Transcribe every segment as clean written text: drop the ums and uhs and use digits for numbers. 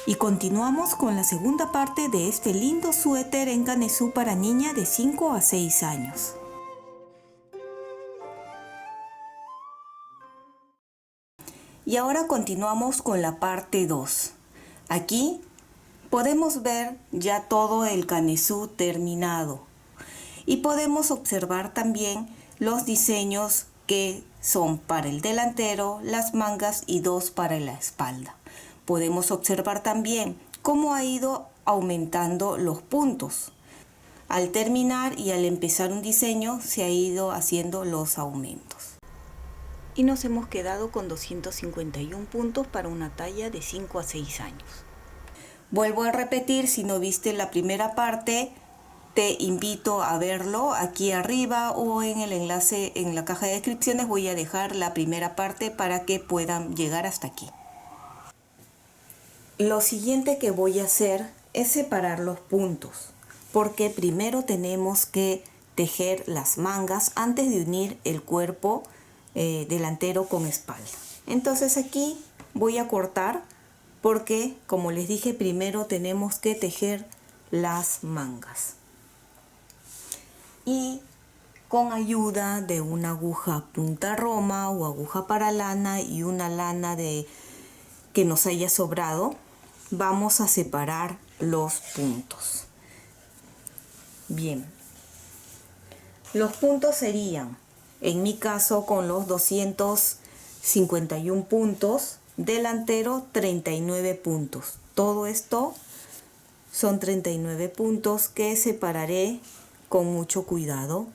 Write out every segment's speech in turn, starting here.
Y continuamos con la segunda parte de este lindo suéter en Ganesú para niña de 5 a 6 años. Y ahora continuamos con la parte 2. Aquí podemos ver ya todo el Ganesú terminado. Y podemos observar también los diseños que son para el delantero, las mangas y 2 para la espalda. Podemos observar también cómo ha ido aumentando los puntos. Al terminar y al empezar un diseño se ha ido haciendo los aumentos. Y nos hemos quedado con 251 puntos para una talla de 5 a 6 años. Vuelvo a repetir, si no viste la primera parte, te invito a verlo aquí arriba o en el enlace en la caja de descripciones. Voy a dejar la primera parte para que puedan llegar hasta aquí. Lo siguiente que voy a hacer es separar los puntos, porque primero tenemos que tejer las mangas antes de unir el cuerpo delantero con espalda. Entonces aquí voy a cortar porque, como les dije, primero tenemos que tejer las mangas. Y con ayuda de una aguja punta roma o aguja para lana y una lana que nos haya sobrado, vamos a separar los puntos. Bien, los puntos serían, en mi caso con los 251 puntos, delantero 39 puntos. Todo esto son 39 puntos que separaré con mucho cuidado.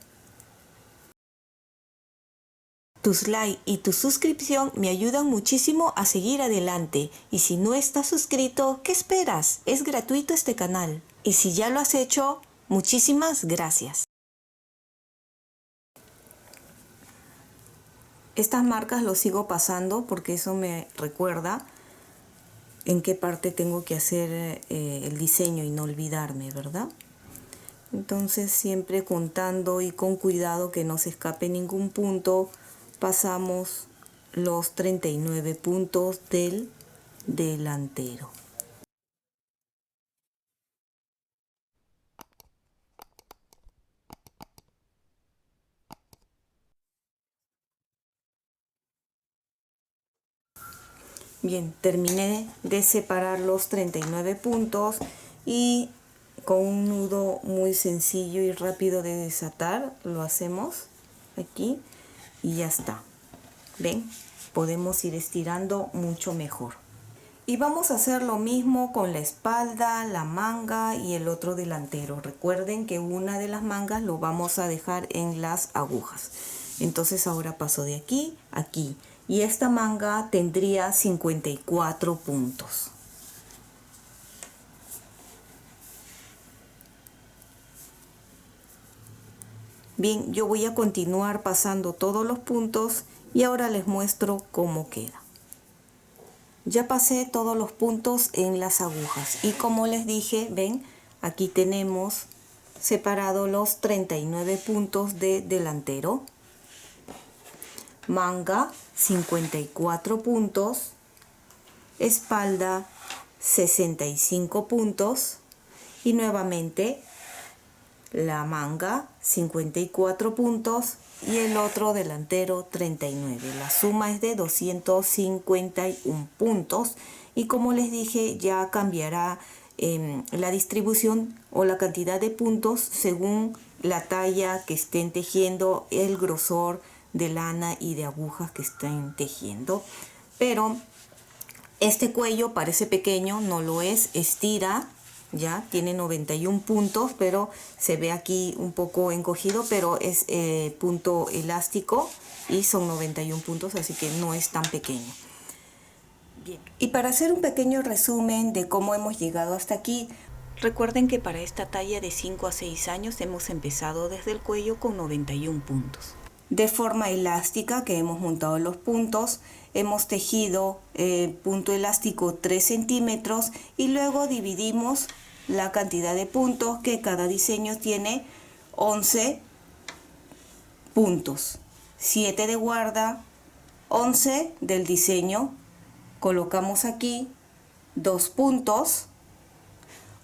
Tus likes y tu suscripción me ayudan muchísimo a seguir adelante. Y si no estás suscrito, ¿qué esperas? Es gratuito este canal. Y si ya lo has hecho, muchísimas gracias. Estas marcas los sigo pasando porque eso me recuerda en qué parte tengo que hacer el diseño y no olvidarme, ¿verdad? Entonces siempre contando y con cuidado que no se escape ningún punto, pasamos los 39 puntos del delantero. Bien, terminé de separar los 39 puntos y con un nudo muy sencillo y rápido de desatar lo hacemos aquí y ya está. ¿Ven? Podemos ir estirando mucho mejor. Y vamos a hacer lo mismo con la espalda, la manga y el otro delantero. Recuerden que una de las mangas lo vamos a dejar en las agujas. Entonces ahora paso de aquí a aquí. Y esta manga tendría 54 puntos. Bien, yo voy a continuar pasando todos los puntos y ahora les muestro cómo queda. Ya pasé todos los puntos en las agujas y como les dije, ven, aquí tenemos separado los 39 puntos de delantero, manga 54 puntos, espalda 65 puntos y nuevamente la manga 54 puntos y el otro delantero 39. La suma es de 251 puntos y como les dije ya cambiará la distribución o la cantidad de puntos según la talla que estén tejiendo, el grosor de lana y de agujas que estén tejiendo. Pero este cuello parece pequeño, no lo es, estira. Ya tiene 91 puntos, pero se ve aquí un poco encogido, pero es punto elástico y son 91 puntos, así que no es tan pequeño. Bien. Y para hacer un pequeño resumen de cómo hemos llegado hasta aquí, recuerden que para esta talla de 5 a 6 años hemos empezado desde el cuello con 91 puntos. De forma elástica que hemos montado los puntos, hemos tejido punto elástico 3 centímetros y luego dividimos la cantidad de puntos que cada diseño tiene 11 puntos, 7 de guarda, 11 del diseño. Colocamos aquí 2 puntos,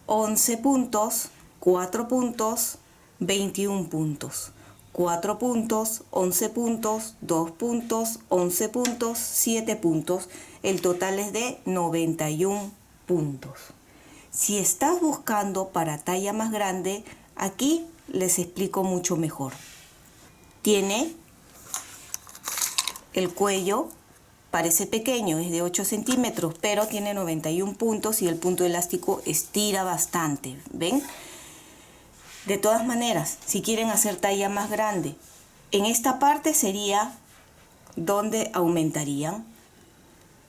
11 puntos, 4 puntos, 21 puntos. 4 puntos, 11 puntos, 2 puntos, 11 puntos, 7 puntos. El total es de 91 puntos. Si estás buscando para talla más grande, aquí les explico mucho mejor. Tiene el cuello, parece pequeño, es de 8 centímetros, pero tiene 91 puntos y el punto elástico estira bastante, ¿ven? De todas maneras, si quieren hacer talla más grande, en esta parte sería donde aumentarían.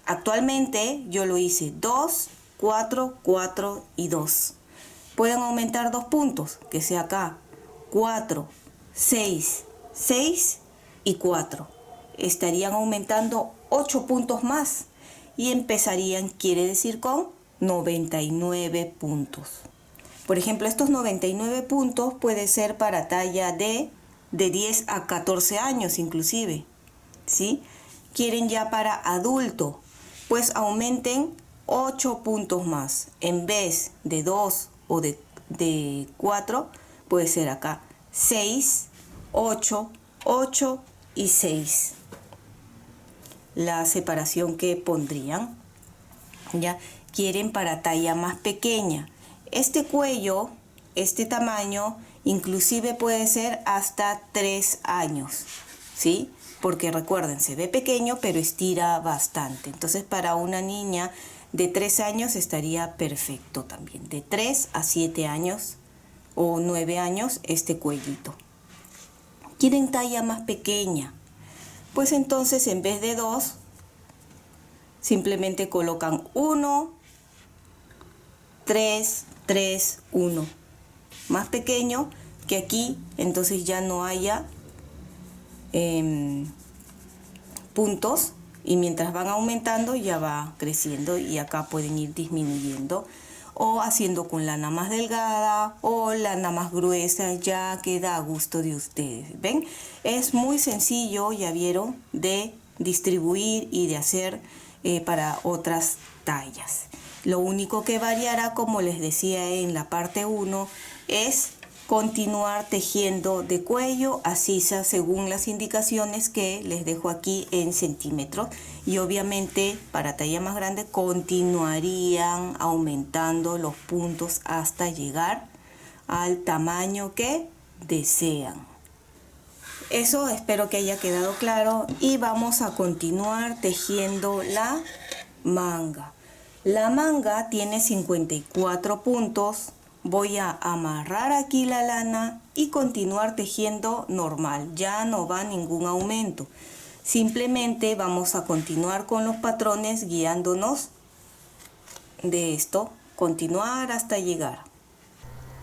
Actualmente yo lo hice 2, 4, 4 y 2. Pueden aumentar 2 puntos, que sea acá 4, 6, 6 y 4. Estarían aumentando 8 puntos más y empezarían, quiere decir, con 99 puntos. Por ejemplo, estos 99 puntos puede ser para talla de 10 a 14 años inclusive, ¿sí? Quieren ya para adulto, pues aumenten 8 puntos más. En vez de 2 o de 4, puede ser acá 6, 8, 8 y 6. La separación que pondrían. Ya quieren para talla más pequeña. Este cuello, este tamaño, inclusive puede ser hasta 3 años, ¿sí? Porque recuerden, se ve pequeño, pero estira bastante. Entonces, para una niña de 3 años estaría perfecto también. De 3 a 7 años o 9 años, este cuellito. ¿Quieren talla más pequeña? Pues entonces, en vez de 2, simplemente colocan 1, 3, 3, 1. Más pequeño que aquí, entonces ya no haya puntos, y mientras van aumentando ya va creciendo, y acá pueden ir disminuyendo o haciendo con lana más delgada o lana más gruesa, ya queda a gusto de ustedes. ¿Ven? Es muy sencillo, ya vieron, de distribuir y de hacer para otras tallas. Lo único que variará, como les decía en la parte 1, es continuar tejiendo de cuello a sisa según las indicaciones que les dejo aquí en centímetros, y obviamente para talla más grande continuarían aumentando los puntos hasta llegar al tamaño que desean. Eso espero que haya quedado claro, y vamos a continuar tejiendo la manga. La manga tiene 54 puntos. Voy a amarrar aquí la lana y continuar tejiendo normal. Ya no va ningún aumento. Simplemente vamos a continuar con los patrones guiándonos de esto. Continuar hasta llegar.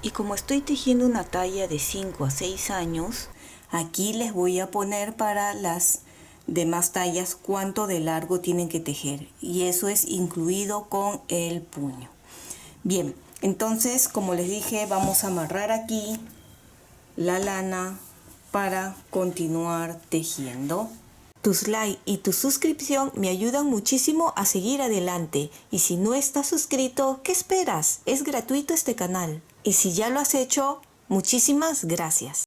Y como estoy tejiendo una talla de 5 a 6 años, aquí les voy a poner para las demás tallas cuánto de largo tienen que tejer, y eso es incluido con el puño. Bien, entonces, como les dije, vamos a amarrar aquí la lana para continuar tejiendo. Tus likes y tu suscripción me ayudan muchísimo a seguir adelante, y si no estás suscrito, ¿qué esperas? Es gratuito este canal, y si ya lo has hecho, muchísimas gracias.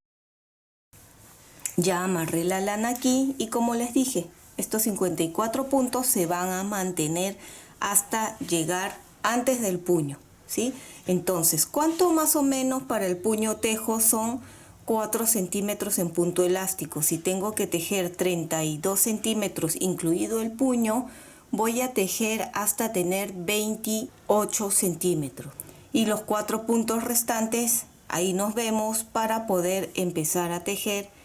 Ya amarré la lana aquí, y como les dije, estos 54 puntos se van a mantener hasta llegar antes del puño, ¿sí? Entonces, ¿cuánto más o menos para el puño tejo? Son 4 centímetros en punto elástico. Si tengo que tejer 32 centímetros incluido el puño, voy a tejer hasta tener 28 centímetros. Y los 4 puntos restantes, ahí nos vemos para poder empezar a tejer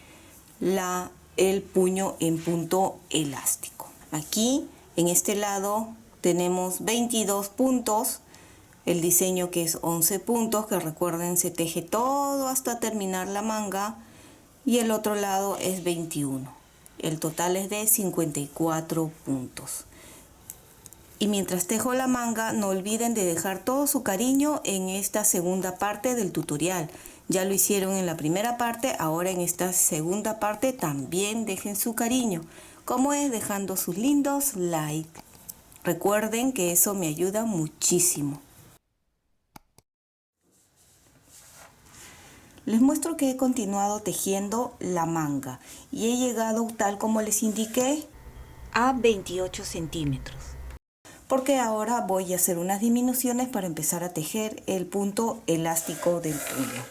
el puño en punto elástico. Aquí en este lado tenemos 22 puntos, el diseño que es 11 puntos, que recuerden se teje todo hasta terminar la manga, y el otro lado es 21. El total es de 54 puntos. Y mientras tejo la manga, no olviden de dejar todo su cariño en esta segunda parte del tutorial. Ya lo hicieron en la primera parte, ahora en esta segunda parte también dejen su cariño. ¿Cómo es? Dejando sus lindos likes. Recuerden que eso me ayuda muchísimo. Les muestro que he continuado tejiendo la manga y he llegado, tal como les indiqué, a 28 centímetros. Porque ahora voy a hacer unas disminuciones para empezar a tejer el punto elástico del puño.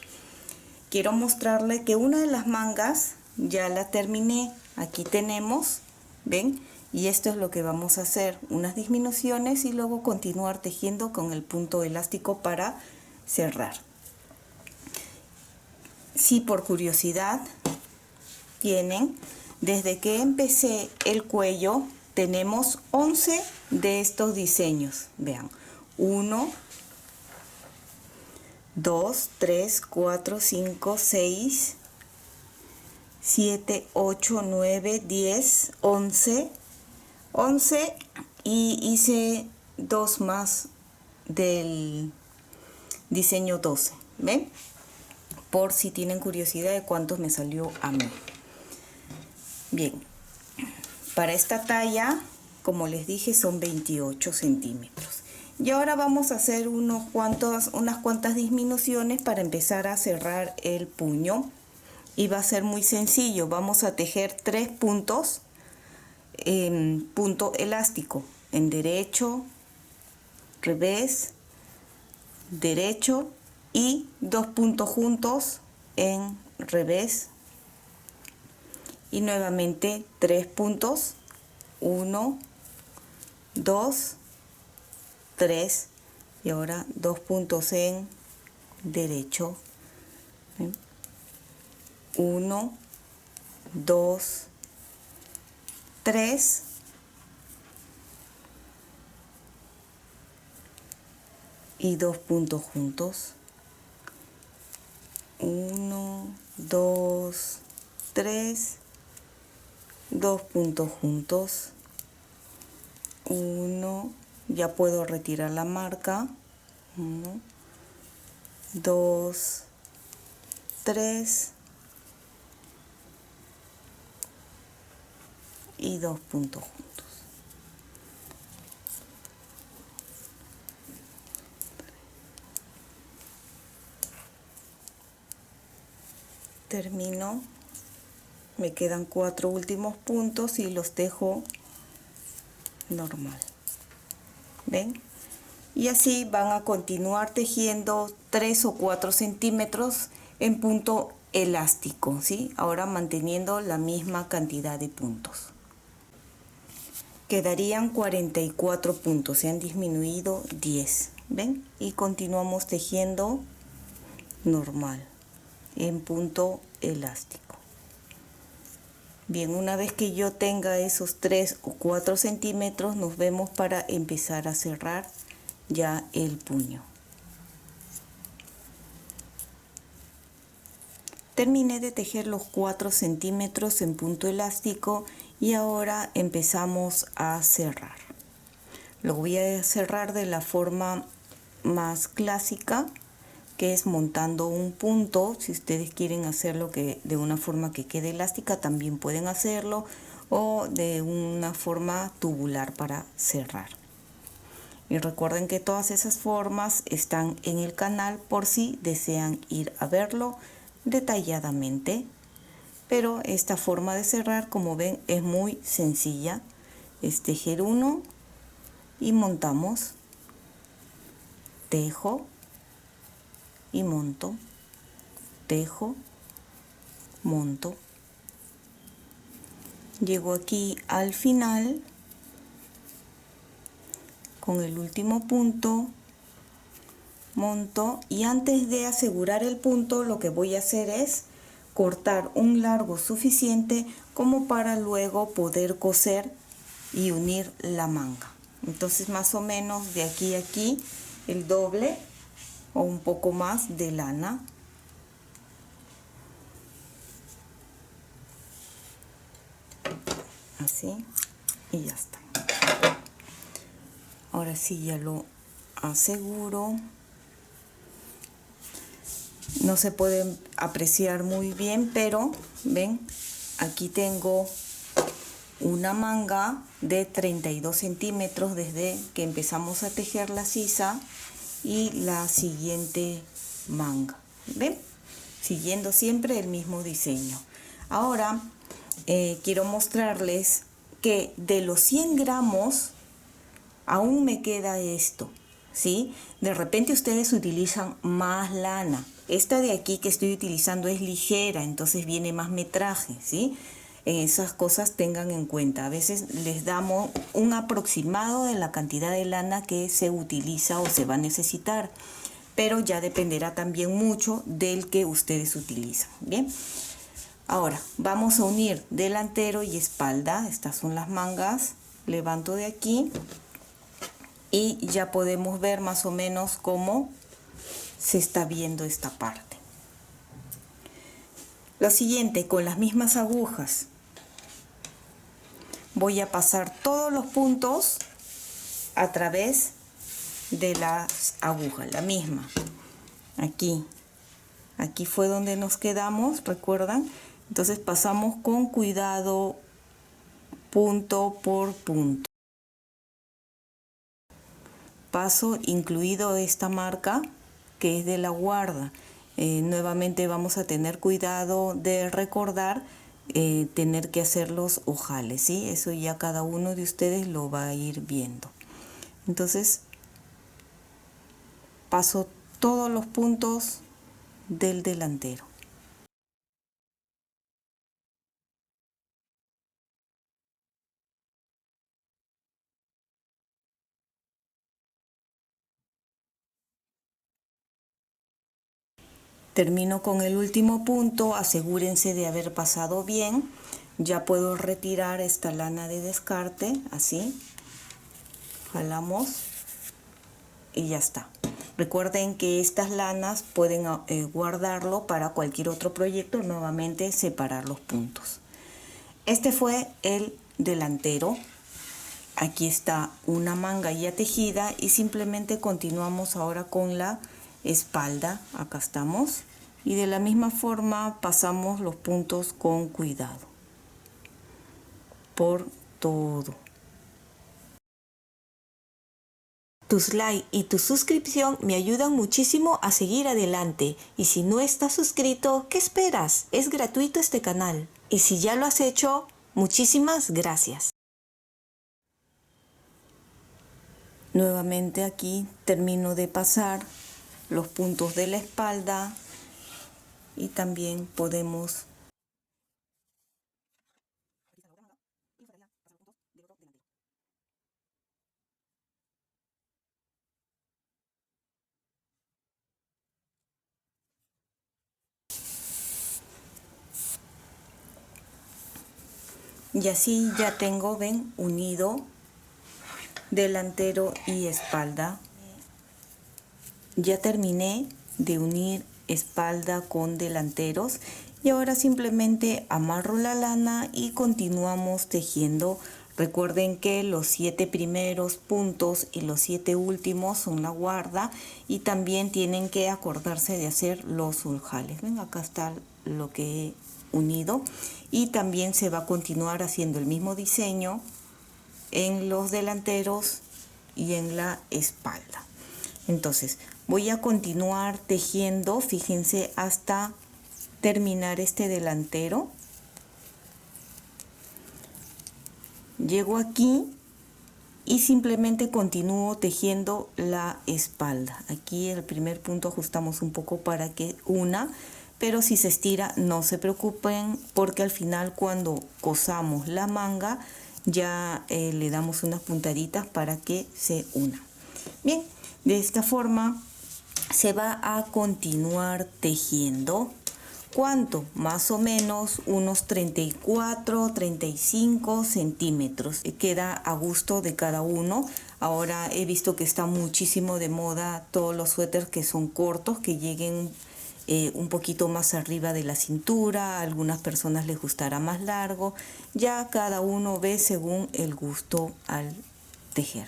Quiero mostrarle que una de las mangas ya la terminé. Aquí tenemos, ¿ven? Y esto es lo que vamos a hacer, unas disminuciones y luego continuar tejiendo con el punto elástico para cerrar. Si por curiosidad tienen, desde que empecé el cuello tenemos 11 de estos diseños. Vean, 1, 2, 3, 4, 5, 6, 7, 8, 9, 10, 11 y hice 2 más del diseño 12. ¿Ven? Por si tienen curiosidad de cuántos me salió a mí. Bien, para esta talla, como les dije, son 28 centímetros. Y ahora vamos a hacer unas cuantas disminuciones para empezar a cerrar el puño. Y va a ser muy sencillo. Vamos a tejer 3 puntos en punto elástico. En derecho, revés, derecho y 2 puntos juntos en revés. Y nuevamente 3 puntos. 1, 2, 3 y ahora 2 puntos en derecho. 1, 2, 3 y 2 puntos juntos. 1, 2, 3, 2 puntos juntos. 1, ya puedo retirar la marca. 1, 2, 3 y 2 puntos juntos. Termino. Me quedan 4 últimos puntos y los dejo normal. ¿Ven? Y así van a continuar tejiendo 3 o 4 centímetros en punto elástico, ¿sí? Ahora manteniendo la misma cantidad de puntos. Quedarían 44 puntos, se han disminuido 10. ¿Ven? Y continuamos tejiendo normal en punto elástico. Bien, una vez que yo tenga esos 3 o 4 centímetros, nos vemos para empezar a cerrar ya el puño. Terminé de tejer los 4 centímetros en punto elástico y ahora empezamos a cerrar. Lo voy a cerrar de la forma más clásica, que es montando un punto. Si ustedes quieren hacerlo de una forma que quede elástica, también pueden hacerlo, o de una forma tubular para cerrar. Y recuerden que todas esas formas están en el canal por si desean ir a verlo detalladamente. Pero esta forma de cerrar, como ven, es muy sencilla. Es tejer uno y montamos, tejo y monto, tejo, monto. Llego aquí al final con el último punto, monto, y antes de asegurar el punto lo que voy a hacer es cortar un largo suficiente como para luego poder coser y unir la manga. Entonces más o menos de aquí a aquí el doble o un poco más de lana. Así, y ya está. Ahora sí ya lo aseguro. No se puede apreciar muy bien, pero ven, aquí tengo una manga de 32 centímetros desde que empezamos a tejer la sisa y la siguiente manga. ¿Ven? Siguiendo siempre el mismo diseño. Ahora quiero mostrarles que de los 100 gramos aún me queda esto, ¿sí? De repente ustedes utilizan más lana. Esta de aquí que estoy utilizando es ligera, entonces viene más metraje, ¿sí? Esas cosas tengan en cuenta. A veces les damos un aproximado de la cantidad de lana que se utiliza o se va a necesitar, pero ya dependerá también mucho del que ustedes utilizan, ¿bien? Ahora vamos a unir delantero y espalda. Estas son las mangas. Levanto de aquí y ya podemos ver más o menos cómo se está viendo esta parte. Lo siguiente, con las mismas agujas voy a pasar todos los puntos a través de las agujas, la misma. Aquí fue donde nos quedamos, ¿recuerdan? Entonces pasamos con cuidado punto por punto. Paso incluido esta marca que es de la guarda. Nuevamente vamos a tener cuidado de recordar tener que hacer los ojales, ¿sí? Eso ya cada uno de ustedes lo va a ir viendo. Entonces paso todos los puntos del delantero. Termino con el último punto, asegúrense de haber pasado bien. Ya puedo retirar esta lana de descarte, así. Jalamos y ya está. Recuerden que estas lanas pueden guardarlo para cualquier otro proyecto, nuevamente separar los puntos. Este fue el delantero. Aquí está una manga ya tejida y simplemente continuamos ahora con la espalda. Acá estamos. Y de la misma forma pasamos los puntos con cuidado. Por todo. Tus likes y tu suscripción me ayudan muchísimo a seguir adelante. Y si no estás suscrito, ¿qué esperas? Es gratuito este canal. Y si ya lo has hecho, muchísimas gracias. Nuevamente aquí termino de pasar los puntos de la espalda y también podemos y así ya tengo, ven, unido delantero y espalda. Ya terminé de unir espalda con delanteros y ahora simplemente amarro la lana y continuamos tejiendo. Recuerden que los 7 primeros puntos y los 7 últimos son la guarda y también tienen que acordarse de hacer los ojales. Ven, acá está lo que he unido y también se va a continuar haciendo el mismo diseño en los delanteros y en la espalda. Entonces voy a continuar tejiendo, fíjense, hasta terminar este delantero. Llego aquí y simplemente continúo tejiendo la espalda. Aquí el primer punto ajustamos un poco para que una, pero si se estira no se preocupen porque al final cuando cosamos la manga ya le damos unas puntaditas para que se una. Bien, de esta forma se va a continuar tejiendo. ¿Cuánto? Más o menos unos 34, 35 centímetros. Queda a gusto de cada uno. Ahora he visto que está muchísimo de moda todos los suéteres que son cortos, que lleguen un poquito más arriba de la cintura. A algunas personas les gustará más largo. Ya cada uno ve según el gusto al tejer.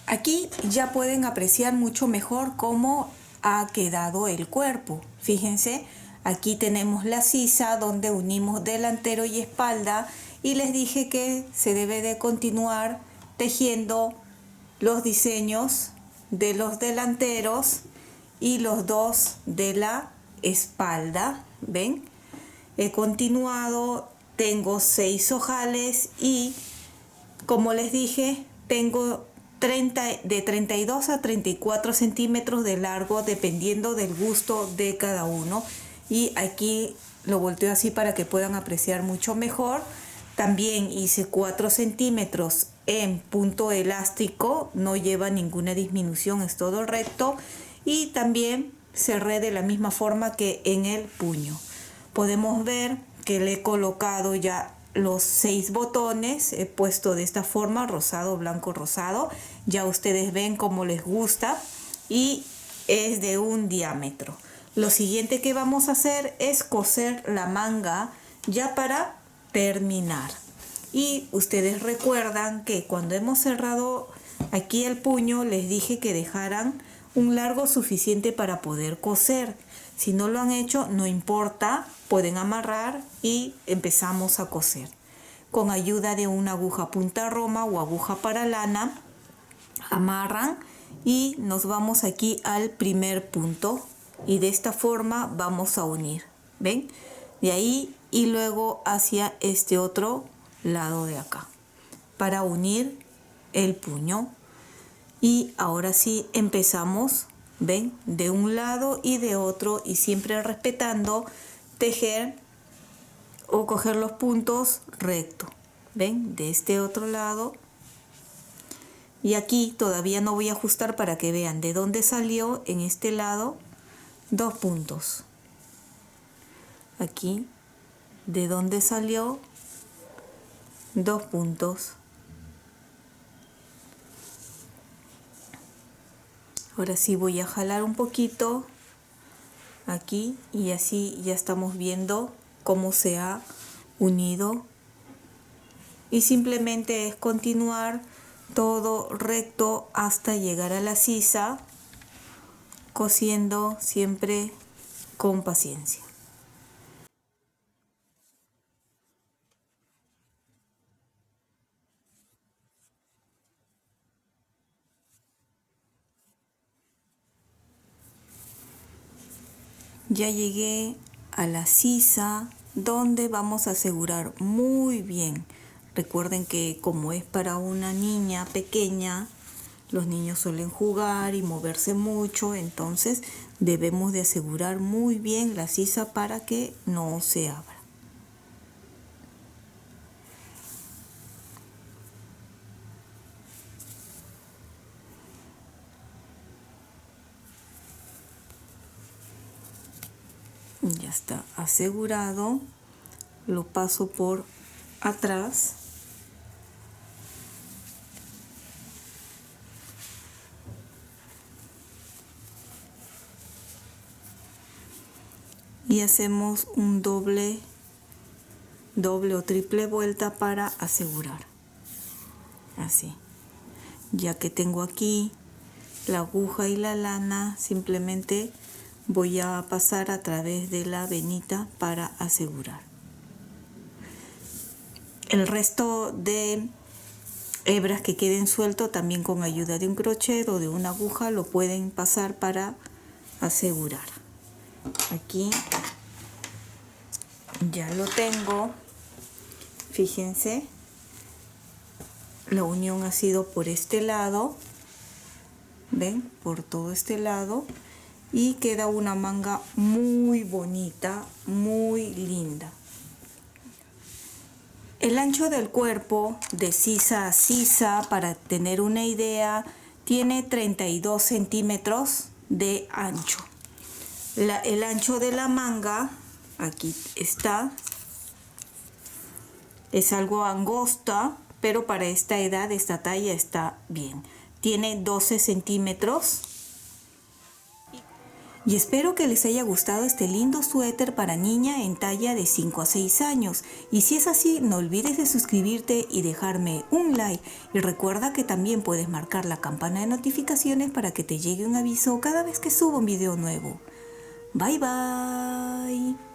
Aquí ya pueden apreciar mucho mejor cómo ha quedado el cuerpo. Fíjense, Aquí tenemos la sisa donde unimos delantero y espalda y les dije que se debe de continuar tejiendo los diseños de los delanteros y los dos de la espalda. ¿Ven? He continuado, tengo 6 ojales y como les dije tengo de 32 a 34 centímetros de largo dependiendo del gusto de cada uno, y aquí lo volteo así para que puedan apreciar mucho mejor. También hice 4 centímetros en punto elástico, no lleva ninguna disminución, es todo recto, y también cerré de la misma forma que en el puño. Podemos ver que le he colocado ya los 6 botones, he puesto de esta forma, rosado, blanco, rosado. Ya ustedes ven cómo les gusta y es de un diámetro. Lo siguiente que vamos a hacer es coser la manga ya para terminar. Y ustedes recuerdan que cuando hemos cerrado aquí el puño les dije que dejaran un largo suficiente para poder coser. Si no lo han hecho, no importa, pueden amarrar y empezamos a coser. Con ayuda de una aguja punta roma o aguja para lana, amarran y nos vamos aquí al primer punto y de esta forma vamos a unir. ¿Ven? De ahí y luego hacia este otro lado de acá para unir el puño. Y ahora sí empezamos, ven, de un lado y de otro, y siempre respetando tejer o coger los puntos recto. Ven, de este otro lado. Y aquí todavía no voy a ajustar para que vean de dónde salió en este lado 2 puntos. Aquí, de dónde salió 2 puntos. Ahora sí voy a jalar un poquito aquí y así ya estamos viendo cómo se ha unido. Y simplemente es continuar todo recto hasta llegar a la sisa, cosiendo siempre con paciencia. Ya llegué a la sisa donde vamos a asegurar muy bien. Recuerden que como es para una niña pequeña, los niños suelen jugar y moverse mucho, entonces debemos de asegurar muy bien la sisa para que no se abra. Ya está asegurado, lo paso por atrás y hacemos un doble o triple vuelta para asegurar. Así, ya que tengo aquí la aguja y la lana, simplemente voy a pasar a través de la venita para asegurar. El resto de hebras que queden suelto también con ayuda de un crochet o de una aguja lo pueden pasar para asegurar. Aquí ya lo tengo. Fíjense, la unión ha sido por este lado, ven, por todo este lado, y queda una manga muy bonita, muy linda. El ancho del cuerpo de sisa a sisa, para tener una idea, tiene 32 centímetros de ancho. El ancho de la manga, aquí está, es algo angosta, pero para esta edad, esta talla está bien. Tiene 12 centímetros. Y espero que les haya gustado este lindo suéter para niña en talla de 5 a 6 años. Y si es así, no olvides de suscribirte y dejarme un like. Y recuerda que también puedes marcar la campana de notificaciones para que te llegue un aviso cada vez que suba un video nuevo. Bye bye.